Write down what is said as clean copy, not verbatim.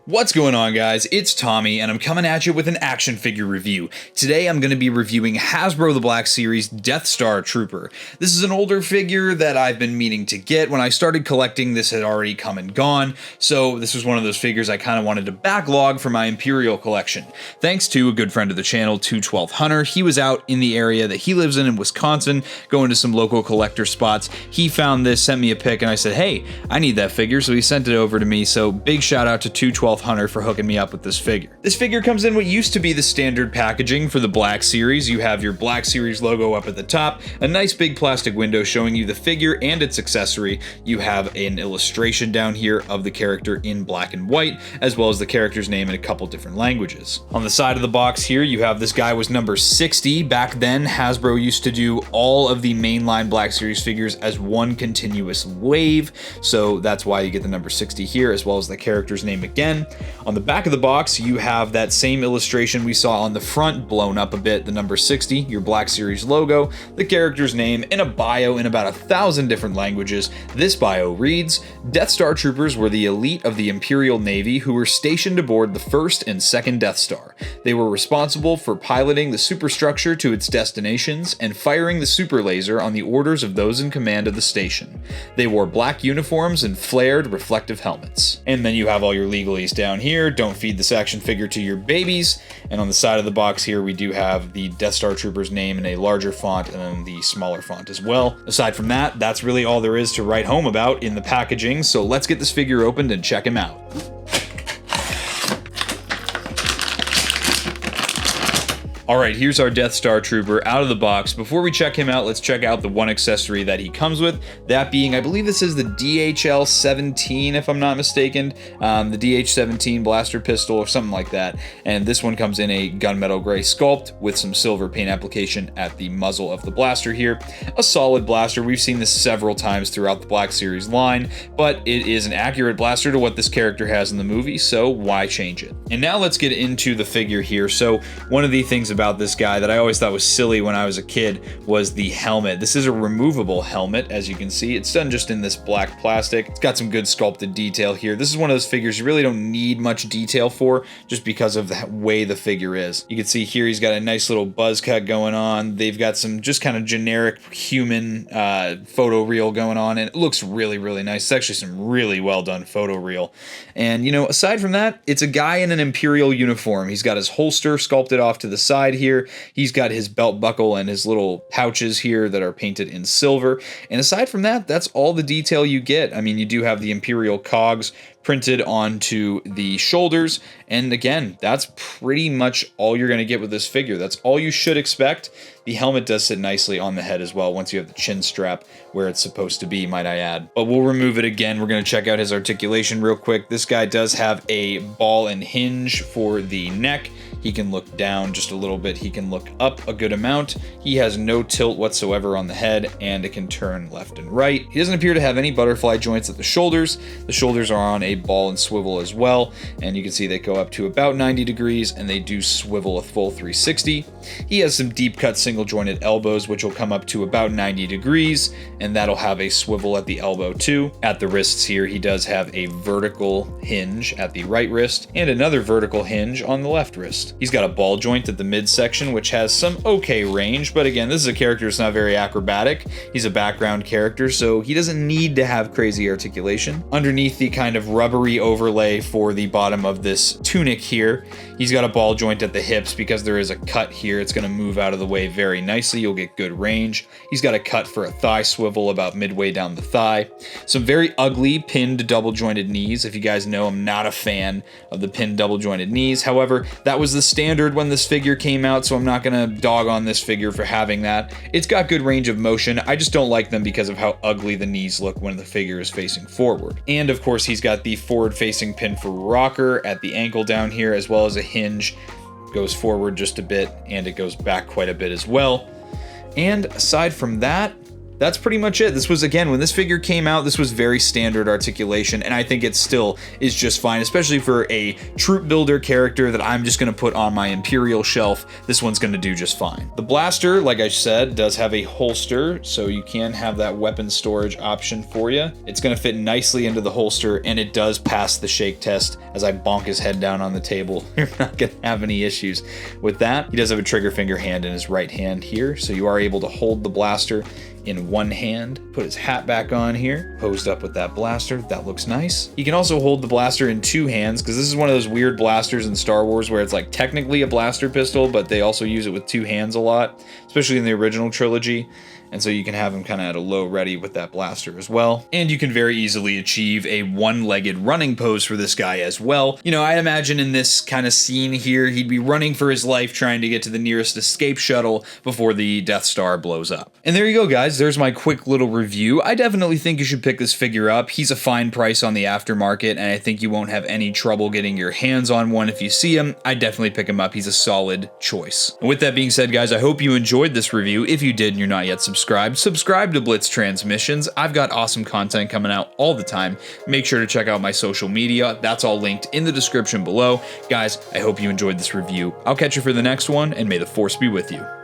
What's going on, guys? It's Tommy, and I'm coming at you with an action figure review. Today I'm going to be reviewing Hasbro the Black Series Death Star Trooper. This is an older figure that I've been meaning to get. When I started collecting, this had already come and gone, so this was one of those figures I kind of wanted to backlog for my Imperial collection. Thanks to a good friend of the channel, 212 Hunter. He was out in the area that he lives in Wisconsin, going to some local collector spots. He found this, sent me a pic, and I said, hey, I need that figure, so he sent it over to me. So big shout out to 212 Hunter for hooking me up with this figure. This figure comes in what used to be the standard packaging for the Black Series. You have your Black Series logo up at the top, a nice big plastic window showing you the figure and its accessory. You have an illustration down here of the character in black and white, as well as the character's name in a couple different languages. On the side of the box here, you have this guy was number 60. Back then, Hasbro used to do all of the mainline Black Series figures as one continuous wave, so that's why you get the number 60 here, as well as the character's name again. On the back of the box, you have that same illustration we saw on the front, blown up a bit, the number 60, your Black Series logo, the character's name, and a bio in about 1,000 different languages. This bio reads, Death Star Troopers were the elite of the Imperial Navy who were stationed aboard the first and second Death Star. They were responsible for piloting the superstructure to its destinations and firing the super laser on the orders of those in command of the station. They wore black uniforms and flared reflective helmets. And then you have all your legalese down here. Don't feed this action figure to your babies. And on the side of the box here, we do have the Death Star Trooper's name in a larger font and then the smaller font as well. Aside from that, that's really all there is to write home about in the packaging. So let's get this figure opened and check him out. Alright, here's our Death Star Trooper out of the box. Before we check him out, let's check out the one accessory that he comes with. That being, I believe this is the DHL-17, if I'm not mistaken. The DH-17 blaster pistol or something like that. And this one comes in a gunmetal gray sculpt with some silver paint application at the muzzle of the blaster here. A solid blaster. We've seen this several times throughout the Black Series line, but it is an accurate blaster to what this character has in the movie, so why change it? And now let's get into the figure here. So one of the things about this guy that I always thought was silly when I was a kid was the helmet. This is a removable helmet, as you can see. It's done just in this black plastic. It's got some good sculpted detail here. This is one of those figures you really don't need much detail for, just because of the way the figure is. You can see here he's got a nice little buzz cut going on. They've got some just kind of generic human photo reel going on, and it looks really, really nice. It's actually some really well done photo reel. And you know, aside from that, it's a guy in an Imperial uniform. He's got his holster sculpted off to the side here. He's got his belt buckle and his little pouches here that are painted in silver. And aside from that, that's all the detail you get. I mean, you do have the Imperial cogs printed onto the shoulders. And again, that's pretty much all you're going to get with this figure. That's all you should expect. The helmet does sit nicely on the head as well once you have the chin strap where it's supposed to be, might I add. But we'll remove it again. We're going to check out his articulation real quick. This guy does have a ball and hinge for the neck. He can look down just a little bit. He can look up a good amount. He has no tilt whatsoever on the head, and it can turn left and right. He doesn't appear to have any butterfly joints at the shoulders. The shoulders are on a ball and swivel as well, and you can see they go up to about 90 degrees, and they do swivel a full 360. He has some deep cut single jointed elbows, which will come up to about 90 degrees, and that'll have a swivel at the elbow too. At the wrists here, he does have a vertical hinge at the right wrist, and another vertical hinge on the left wrist. He's got a ball joint at the midsection, which has some okay range, but again, this is a character that's not very acrobatic. He's a background character, so he doesn't need to have crazy articulation. Underneath the kind of rubbery overlay for the bottom of this tunic here, he's got a ball joint at the hips because there is a cut here. It's going to move out of the way very nicely. You'll get good range. He's got a cut for a thigh swivel about midway down the thigh. Some very ugly pinned double jointed knees. If you guys know, I'm not a fan of the pinned double jointed knees. However, that was the standard when this figure came out, so I'm not gonna dog on this figure for having that. It's got good range of motion. I just don't like them because of how ugly the knees look when the figure is facing forward. And of course, he's got the forward facing pin for rocker at the ankle down here, as well as a hinge. Goes forward just a bit, and it goes back quite a bit as well. And aside from that, that's pretty much it. This was, again, when this figure came out, this was very standard articulation, and I think it still is just fine, especially for a troop builder character that I'm just going to put on my Imperial shelf. This one's going to do just fine. The blaster, like I said, does have a holster, so you can have that weapon storage option for you. It's going to fit nicely into the holster, and it does pass the shake test. As I bonk his head down on the table, you're not going to have any issues with that. He does have a trigger finger hand in his right hand here, so you are able to hold the blaster in one hand, put his hat back on here, posed up with that blaster. That looks nice. He can also hold the blaster in two hands, because this is one of those weird blasters in Star Wars where it's like technically a blaster pistol, but they also use it with two hands a lot, especially in the original trilogy. And so you can have him kind of at a low ready with that blaster as well. And you can very easily achieve a one-legged running pose for this guy as well. You know, I imagine in this kind of scene here, he'd be running for his life trying to get to the nearest escape shuttle before the Death Star blows up. And there you go, guys. There's my quick little review. I definitely think you should pick this figure up. He's a fine price on the aftermarket, and I think you won't have any trouble getting your hands on one if you see him. I'd definitely pick him up. He's a solid choice. And with that being said, guys, I hope you enjoyed this review. If you did and you're not yet subscribe to Blitz Transmissions. I've got awesome content coming out all the time. Make sure to check out my social media. That's all linked in the description below. Guys, I hope you enjoyed this review. I'll catch you for the next one, and may the Force be with you.